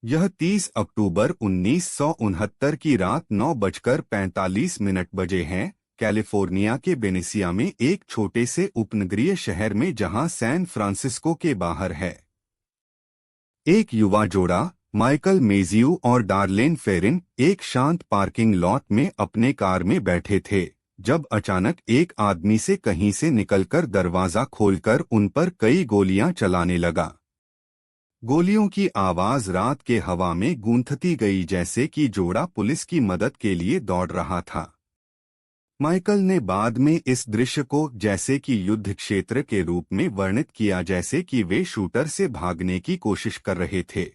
यह 30 अक्टूबर 1969 की रात 9:45 बजे है, कैलिफोर्निया के बेनेसिया में एक छोटे से उपनगरीय शहर में जहां सैन फ्रांसिस्को के बाहर है। एक युवा जोड़ा, माइकल मेजियू और डार्लेन फेरिन, एक शांत पार्किंग लॉट में अपने कार में बैठे थे जब अचानक एक आदमी से कहीं से निकलकर दरवाजा खोलकर उन पर कई गोलियां चलाने लगा। गोलियों की आवाज रात के हवा में गूंथती गई जैसे कि जोड़ा पुलिस की मदद के लिए दौड़ रहा था। माइकल ने बाद में इस दृश्य को जैसे कि युद्ध क्षेत्र के रूप में वर्णित किया, जैसे कि वे शूटर से भागने की कोशिश कर रहे थे।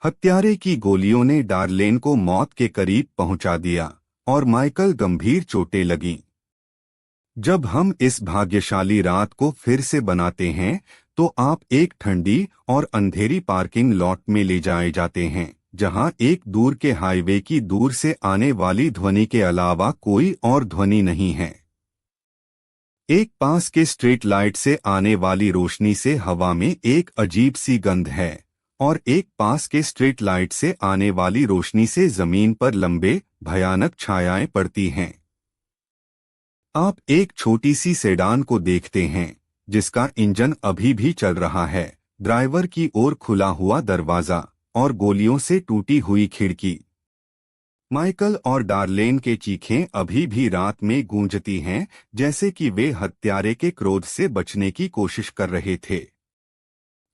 हत्यारे की गोलियों ने डार्लेन को मौत के करीब पहुंचा दिया और माइकल गंभीर चोटें लगीं। जब हम इस भाग्यशाली रात को फिर से बनाते हैं तो आप एक ठंडी और अंधेरी पार्किंग लॉट में ले जाए जाते हैं जहां एक दूर के हाईवे की दूर से आने वाली ध्वनि के अलावा कोई और ध्वनि नहीं है। एक पास के स्ट्रीट लाइट से आने वाली रोशनी से हवा में एक अजीब सी गंध है और एक पास के स्ट्रीट लाइट से आने वाली रोशनी से जमीन पर लंबे भयानक छायाएं पड़ती हैं। आप एक छोटी सी सेडान को देखते हैं जिसका इंजन अभी भी चल रहा है, ड्राइवर की ओर खुला हुआ दरवाजा और गोलियों से टूटी हुई खिड़की। माइकल और डार्लेन के चीखें अभी भी रात में गूंजती हैं जैसे कि वे हत्यारे के क्रोध से बचने की कोशिश कर रहे थे।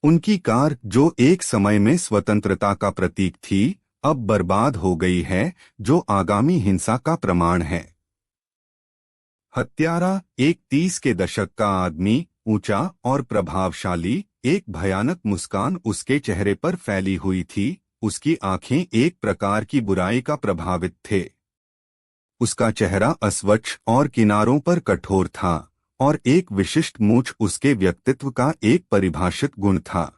उनकी कार, जो एक समय में स्वतंत्रता का प्रतीक थी, अब बर्बाद हो गई है, जो आगामी हिंसा का प्रमाण है। हत्यारा, एक 30 के दशक का आदमी, ऊंचा और प्रभावशाली, एक भयानक मुस्कान उसके चेहरे पर फैली हुई थी। उसकी आंखें एक प्रकार की बुराई का प्रभावित थे। उसका चेहरा अस्वच्छ और किनारों पर कठोर था और एक विशिष्ट मूंछ उसके व्यक्तित्व का एक परिभाषित गुण था।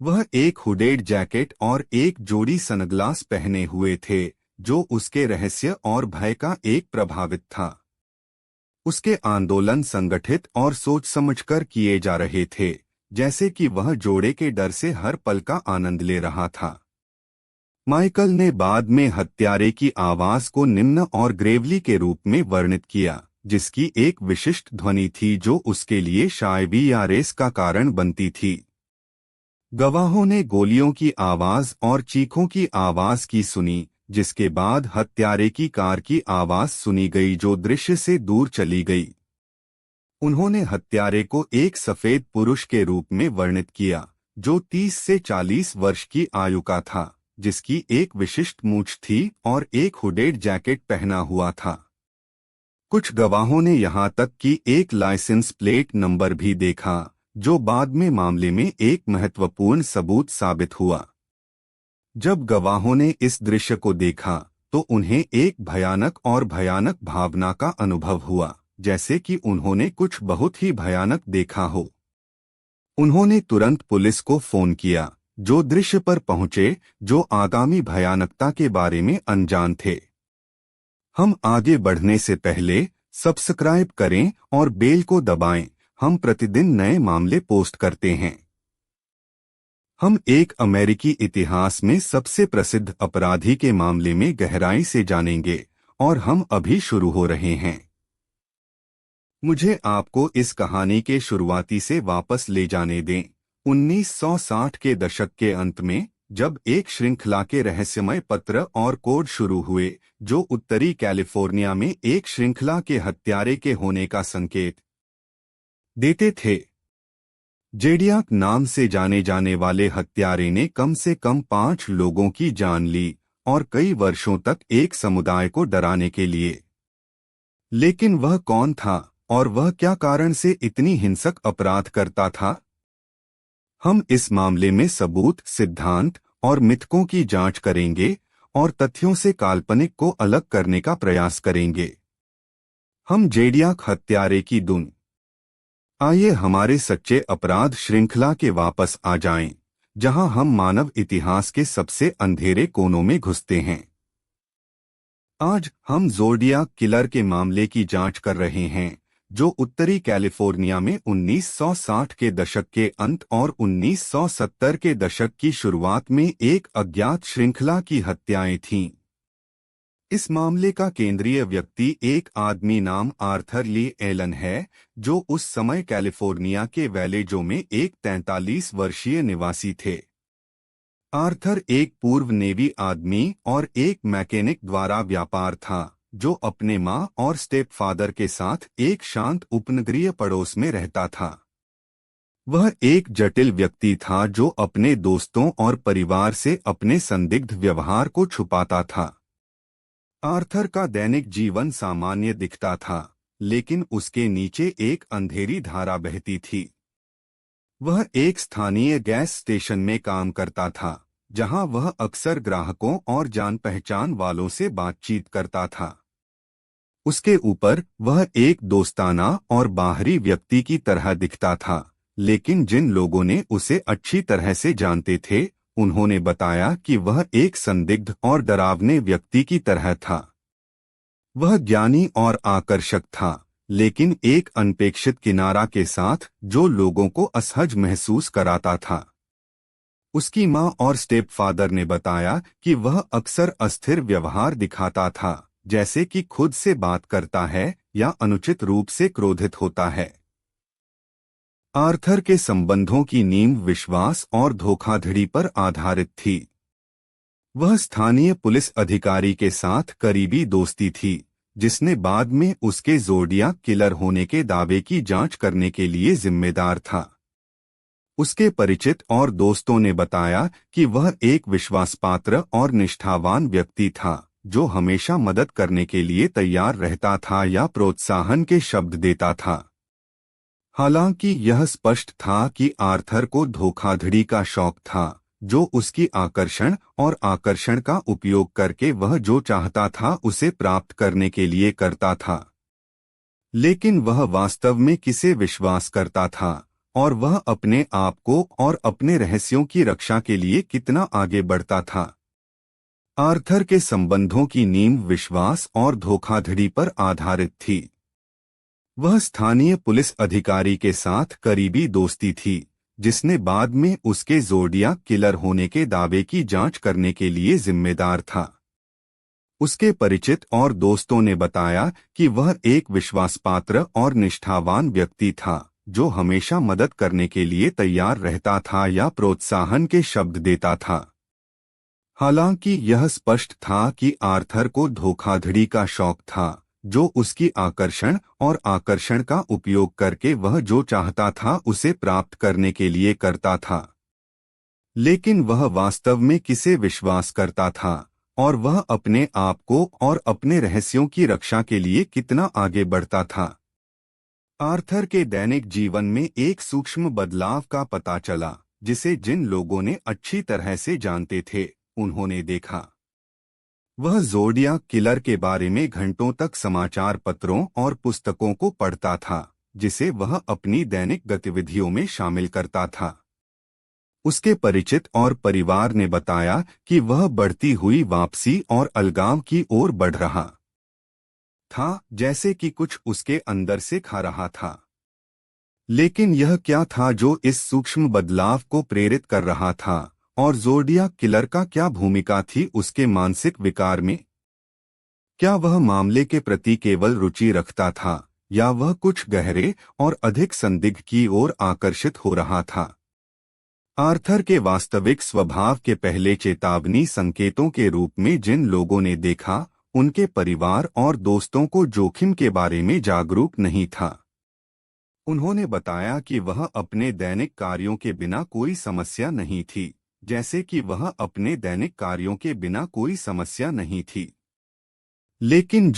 वह एक हुडेड जैकेट और एक जोड़ी सनग्लास पहने हुए थे जो उसके रहस्य और भय का एक प्रभावित था। उसके आंदोलन संगठित और सोच समझकर किए जा रहे थे, जैसे कि वह जोड़े के डर से हर पल का आनंद ले रहा था। माइकल ने बाद में हत्यारे की आवाज को निम्न और ग्रेवली के रूप में वर्णित किया, जिसकी एक विशिष्ट ध्वनि थी जो उसके लिए शायबी या रेस का कारण बनती थी। गवाहों ने गोलियों की आवाज और चीखों की आवाज की सुनी, जिसके बाद हत्यारे की कार की आवाज सुनी गई जो दृश्य से दूर चली गई। उन्होंने हत्यारे को एक सफेद पुरुष के रूप में वर्णित किया जो 30 से 40 वर्ष की आयु का था, जिसकी एक विशिष्ट मूंछ थी और एक हुडेड जैकेट पहना हुआ था। कुछ गवाहों ने यहां तक कि एक लाइसेंस प्लेट नंबर भी देखा, जो बाद में मामले में एक महत्वपूर्ण सबूत साबित हुआ। जब गवाहों ने इस दृश्य को देखा तो उन्हें एक भयानक और भयानक भावना का अनुभव हुआ, जैसे कि उन्होंने कुछ बहुत ही भयानक देखा हो। उन्होंने तुरंत पुलिस को फोन किया, जो दृश्य पर पहुंचे, जो आगामी भयानकता के बारे में अनजान थे। हम आगे बढ़ने से पहले सब्सक्राइब करें और बेल को दबाएं। हम प्रतिदिन नए मामले पोस्ट करते हैं। हम एक अमेरिकी इतिहास में सबसे प्रसिद्ध अपराधी के मामले में गहराई से जानेंगे और हम अभी शुरू हो रहे हैं। मुझे आपको इस कहानी के शुरुआती से वापस ले जाने दें। 1960 के दशक के अंत में, जब एक श्रृंखला के रहस्यमय पत्र और कोड शुरू हुए जो उत्तरी कैलिफोर्निया में एक श्रृंखला के हत्यारे के होने का संकेत देते थे। जेडियाक नाम से जाने जाने वाले हत्यारे ने कम से कम 5 लोगों की जान ली और कई वर्षों तक एक समुदाय को डराने के लिए। लेकिन वह कौन था और वह क्या कारण से इतनी हिंसक अपराध करता था? हम इस मामले में सबूत, सिद्धांत और मिथकों की जांच करेंगे और तथ्यों से काल्पनिक को अलग करने का प्रयास करेंगे। हम जेडियाक हत्यारे की धुन। आइए हमारे सच्चे अपराध श्रृंखला के वापस आ जाएं, जहां हम मानव इतिहास के सबसे अंधेरे कोनों में घुसते हैं। आज हम ज़ोडियाक किलर के मामले की जांच कर रहे हैं, जो उत्तरी कैलिफोर्निया में 1960 के दशक के अंत और 1970 के दशक की शुरुआत में एक अज्ञात श्रृंखला की हत्याएं थीं। इस मामले का केंद्रीय व्यक्ति एक आदमी नाम आर्थर ली एलन है, जो उस समय कैलिफोर्निया के वैलेजो में एक 43 वर्षीय निवासी थे। आर्थर एक पूर्व नेवी आदमी और एक मैकेनिक द्वारा व्यापार था, जो अपने मां और स्टेप फादर के साथ एक शांत उपनगरीय पड़ोस में रहता था। वह एक जटिल व्यक्ति था जो अपने दोस्तों और परिवार से अपने संदिग्ध व्यवहार को छुपाता था। आर्थर का दैनिक जीवन सामान्य दिखता था, लेकिन उसके नीचे एक अंधेरी धारा बहती थी। वह एक स्थानीय गैस स्टेशन में काम करता था, जहां वह अक्सर ग्राहकों और जान पहचान वालों से बातचीत करता था। उसके ऊपर वह एक दोस्ताना और बाहरी व्यक्ति की तरह दिखता था, लेकिन जिन लोगों ने उसे अच्छी तरह से जानते थे, उन्होंने बताया कि वह एक संदिग्ध और डरावने व्यक्ति की तरह था। वह ज्ञानी और आकर्षक था, लेकिन एक अनपेक्षित किनारा के साथ जो लोगों को असहज महसूस कराता था। उसकी मां और स्टेप फादर ने बताया कि वह अक्सर अस्थिर व्यवहार दिखाता था, जैसे कि खुद से बात करता है या अनुचित रूप से क्रोधित होता है। आर्थर के संबंधों की नींव विश्वास और धोखाधड़ी पर आधारित थी। वह स्थानीय पुलिस अधिकारी के साथ करीबी दोस्ती थी, जिसने बाद में उसके ज़ोडियाक किलर होने के दावे की जांच करने के लिए जिम्मेदार था। उसके परिचित और दोस्तों ने बताया कि वह एक विश्वासपात्र और निष्ठावान व्यक्ति था, जो हमेशा मदद करने के लिए तैयार रहता था या प्रोत्साहन के शब्द देता था। हालांकि यह स्पष्ट था कि आर्थर को धोखाधड़ी का शौक था, जो उसकी आकर्षण का उपयोग करके वह जो चाहता था उसे प्राप्त करने के लिए करता था। लेकिन वह वास्तव में किसे विश्वास करता था और वह अपने आप को और अपने रहस्यों की रक्षा के लिए कितना आगे बढ़ता था। आर्थर के संबंधों की नींव विश्वास और धोखाधड़ी पर आधारित थी। वह स्थानीय पुलिस अधिकारी के साथ करीबी दोस्ती थी, जिसने बाद में उसके ज़ोडियाक किलर होने के दावे की जांच करने के लिए जिम्मेदार था। उसके परिचित और दोस्तों ने बताया कि वह एक विश्वासपात्र और निष्ठावान व्यक्ति था, जो हमेशा मदद करने के लिए तैयार रहता था या प्रोत्साहन के शब्द देता था। हालांकि यह स्पष्ट था कि आर्थर को धोखाधड़ी का शौक था, जो उसकी आकर्षण का उपयोग करके वह जो चाहता था उसे प्राप्त करने के लिए करता था। लेकिन वह वास्तव में किसे विश्वास करता था और वह अपने आप को और अपने रहस्यों की रक्षा के लिए कितना आगे बढ़ता था। आर्थर के दैनिक जीवन में एक सूक्ष्म बदलाव का पता चला, जिसे जिन लोगों ने अच्छी तरह से जानते थे, उन्होंने देखा। वह ज़ोडियाक किलर के बारे में घंटों तक समाचार पत्रों और पुस्तकों को पढ़ता था, जिसे वह अपनी दैनिक गतिविधियों में शामिल करता था। उसके परिचित और परिवार ने बताया कि वह बढ़ती हुई वापसी और अलगाव की ओर बढ़ रहा था, जैसे कि कुछ उसके अंदर से खा रहा था। लेकिन यह क्या था जो इस सूक्ष्म बदलाव को प्रेरित कर रहा था, और ज़ोडियाक किलर का क्या भूमिका थी उसके मानसिक विकार में? क्या वह मामले के प्रति केवल रुचि रखता था, या वह कुछ गहरे और अधिक संदिग्ध की ओर आकर्षित हो रहा था? आर्थर के वास्तविक स्वभाव के पहले चेतावनी संकेतों के रूप में जिन लोगों ने देखा, उनके परिवार और दोस्तों को जोखिम के बारे में जागरूक नहीं था। उन्होंने बताया कि वह अपने दैनिक कार्यों के बिना कोई समस्या नहीं थी, जैसे कि वह अपने दैनिक कार्यों के बिना कोई समस्या नहीं थी। लेकिन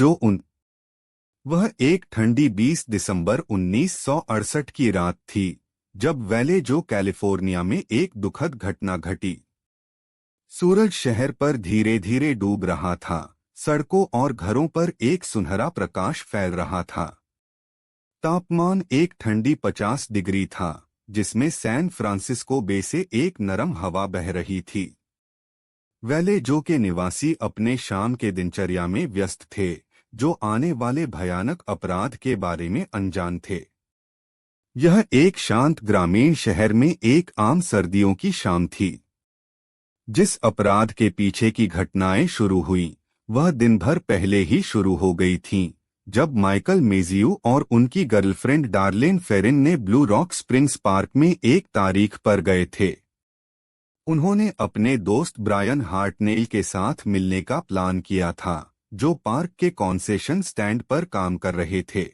वह एक ठंडी 20 दिसंबर 1968 की रात थी, जब वैलेजो कैलिफोर्निया में एक दुखद घटना घटी। सूरज शहर पर धीरे धीरे डूब रहा था, सड़कों और घरों पर एक सुनहरा प्रकाश फैल रहा था। तापमान एक ठंडी 50 डिग्री था, जिसमें सैन फ्रांसिस्को बे से एक नरम हवा बह रही थी। वैलेजो के निवासी अपने शाम के दिनचर्या में व्यस्त थे, जो आने वाले भयानक अपराध के बारे में अनजान थे। यह एक शांत ग्रामीण शहर में एक आम सर्दियों की शाम थी। जिस अपराध के पीछे की घटनाएं शुरू हुई वह दिन भर पहले ही शुरू हो गई थीं, जब माइकल मेजियो और उनकी गर्लफ्रेंड डार्लेन फेरिन ने ब्लू रॉक स्प्रिंग्स पार्क में एक तारीख पर गए थे। उन्होंने अपने दोस्त ब्रायन हार्टनेल के साथ मिलने का प्लान किया था, जो पार्क के कॉन्सेशन स्टैंड पर काम कर रहे थे।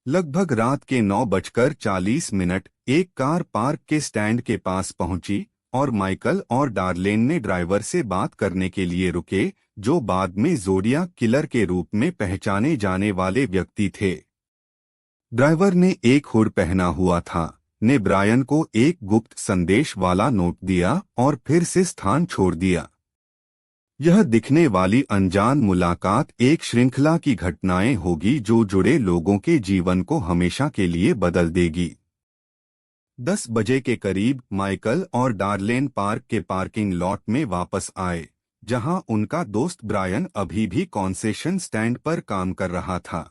लगभग रात के 9:40 एक कार पार्क के स्टैंड के पास पहुंची और माइकल और डार्लेन ने ड्राइवर से बात करने के लिए रुके, जो बाद में ज़ोडियाक किलर के रूप में पहचाने जाने वाले व्यक्ति थे। ड्राइवर ने एक हुड पहना हुआ था, ने ब्रायन को एक गुप्त संदेश वाला नोट दिया और फिर से स्थान छोड़ दिया। यह दिखने वाली अनजान मुलाकात एक श्रृंखला की घटनाएं होगी जो जुड़े लोगों के जीवन को हमेशा के लिए बदल देगी। 10 बजे के करीब माइकल और डार्लेन पार्क के पार्किंग लॉट में वापस आए, जहां उनका दोस्त ब्रायन अभी भी कॉन्सेशन स्टैंड पर काम कर रहा था।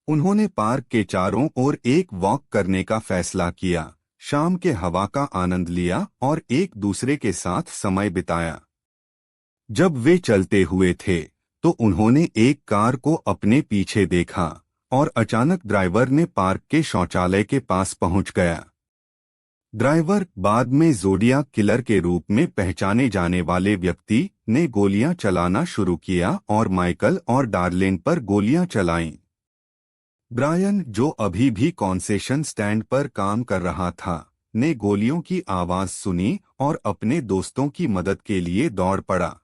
उन्होंने पार्क के चारों ओर एक वॉक करने का फैसला किया, शाम के हवा का आनंद लिया और एक दूसरे के साथ समय बिताया। जब वे चलते हुए थे तो उन्होंने एक कार को अपने पीछे देखा और अचानक ड्राइवर ने पार्क के शौचालय के पास पहुंच गया। ड्राइवर, बाद में ज़ोडियाक किलर के रूप में पहचाने जाने वाले व्यक्ति, ने गोलियां चलाना शुरू किया और माइकल और डार्लेन पर गोलियां चलाईं। ब्रायन, जो अभी भी कॉन्सेशन स्टैंड पर काम कर रहा था, ने गोलियों की आवाज सुनी और अपने दोस्तों की मदद के लिए दौड़ पड़ा।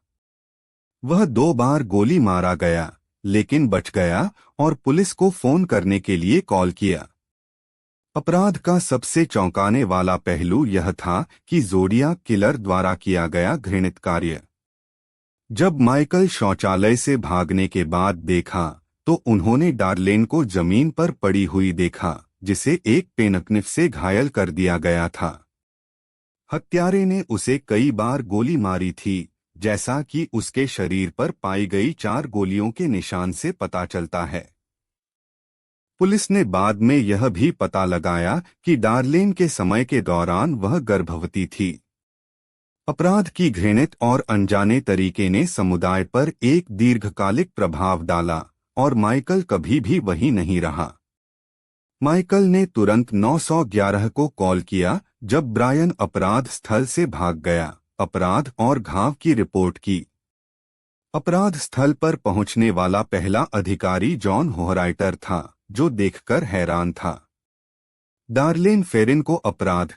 वह 2 बार गोली मारा गया, लेकिन बच गया और पुलिस को फोन करने के लिए कॉल किया। अपराध का सबसे चौंकाने वाला पहलू यह था कि ज़ोडियाक किलर द्वारा किया गया घृणित कार्य। जब माइकल शौचालय से भागने के बाद देखा तो उन्होंने डार्लेन को जमीन पर पड़ी हुई देखा, जिसे एक पेनकनिफ से घायल कर दिया गया था। हत्यारे ने उसे कई बार गोली मारी थी, जैसा कि उसके शरीर पर पाई गई 4 गोलियों के निशान से पता चलता है। पुलिस ने बाद में यह भी पता लगाया कि डार्लेन के समय के दौरान वह गर्भवती थी। अपराध की घृणित और अनजाने तरीके ने समुदाय पर एक दीर्घकालिक प्रभाव डाला और माइकल कभी भी वही नहीं रहा। माइकल ने तुरंत 911 को कॉल किया जब ब्रायन अपराध स्थल से भाग गया, अपराध और घाव की रिपोर्ट की। अपराध स्थल पर पहुंचने वाला पहला अधिकारी जॉन होहराइटर था, जो देखकर हैरान था। डार्लेन फेरिन को अपराध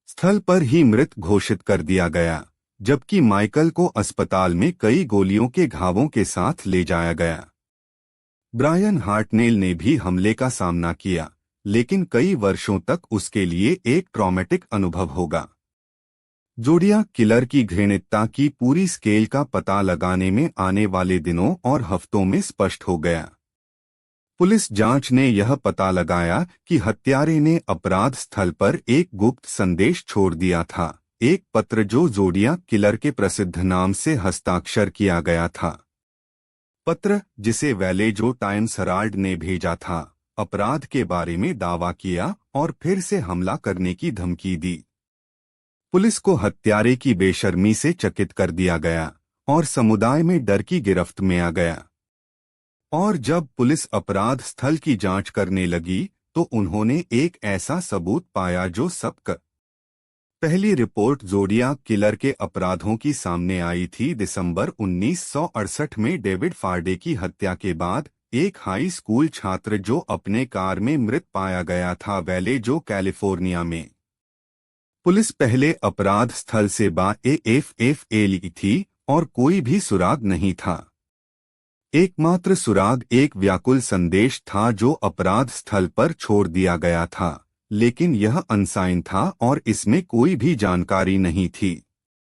स्थल पर ही मृत घोषित कर दिया गया, जबकि माइकल को अस्पताल में कई गोलियों के घावों के साथ ले जाया गया। ब्रायन हार्टनेल ने भी हमले का सामना किया, लेकिन कई वर्षों तक उसके लिए एक ट्रॉमेटिक अनुभव होगा। ज़ोडियाक किलर की घृणितता की पूरी स्केल का पता लगाने में आने वाले दिनों और हफ्तों में स्पष्ट हो गया। पुलिस जांच ने यह पता लगाया कि हत्यारे ने अपराध स्थल पर एक गुप्त संदेश छोड़ दिया था, एक पत्र जो ज़ोडियाक किलर के प्रसिद्ध नाम से हस्ताक्षर किया गया था। पत्र, जिसे वैलेजो टाइम्स हेराल्ड ने भेजा था, अपराध के बारे में दावा किया और फिर से हमला करने की धमकी दी। पुलिस को हत्यारे की बेशर्मी से चकित कर दिया गया और समुदाय में डर की गिरफ्त में आ गया। और जब पुलिस अपराध स्थल की जांच करने लगी तो उन्होंने एक ऐसा सबूत पाया जो सबक पहली रिपोर्ट ज़ोडियाक किलर के अपराधों की सामने आई थी। दिसंबर 1968 में डेविड फार्डे की हत्या के बाद एक हाई स्कूल छात्र जो अपने कार में मृत पाया गया था, वैलेजो कैलिफोर्निया में। पुलिस पहले अपराध स्थल से बाएफएफए ली थी और कोई भी सुराग नहीं था। एकमात्र सुराग एक व्याकुल संदेश था जो अपराध स्थल पर छोड़ दिया गया था, लेकिन यह अनसाइन था और इसमें कोई भी जानकारी नहीं थी।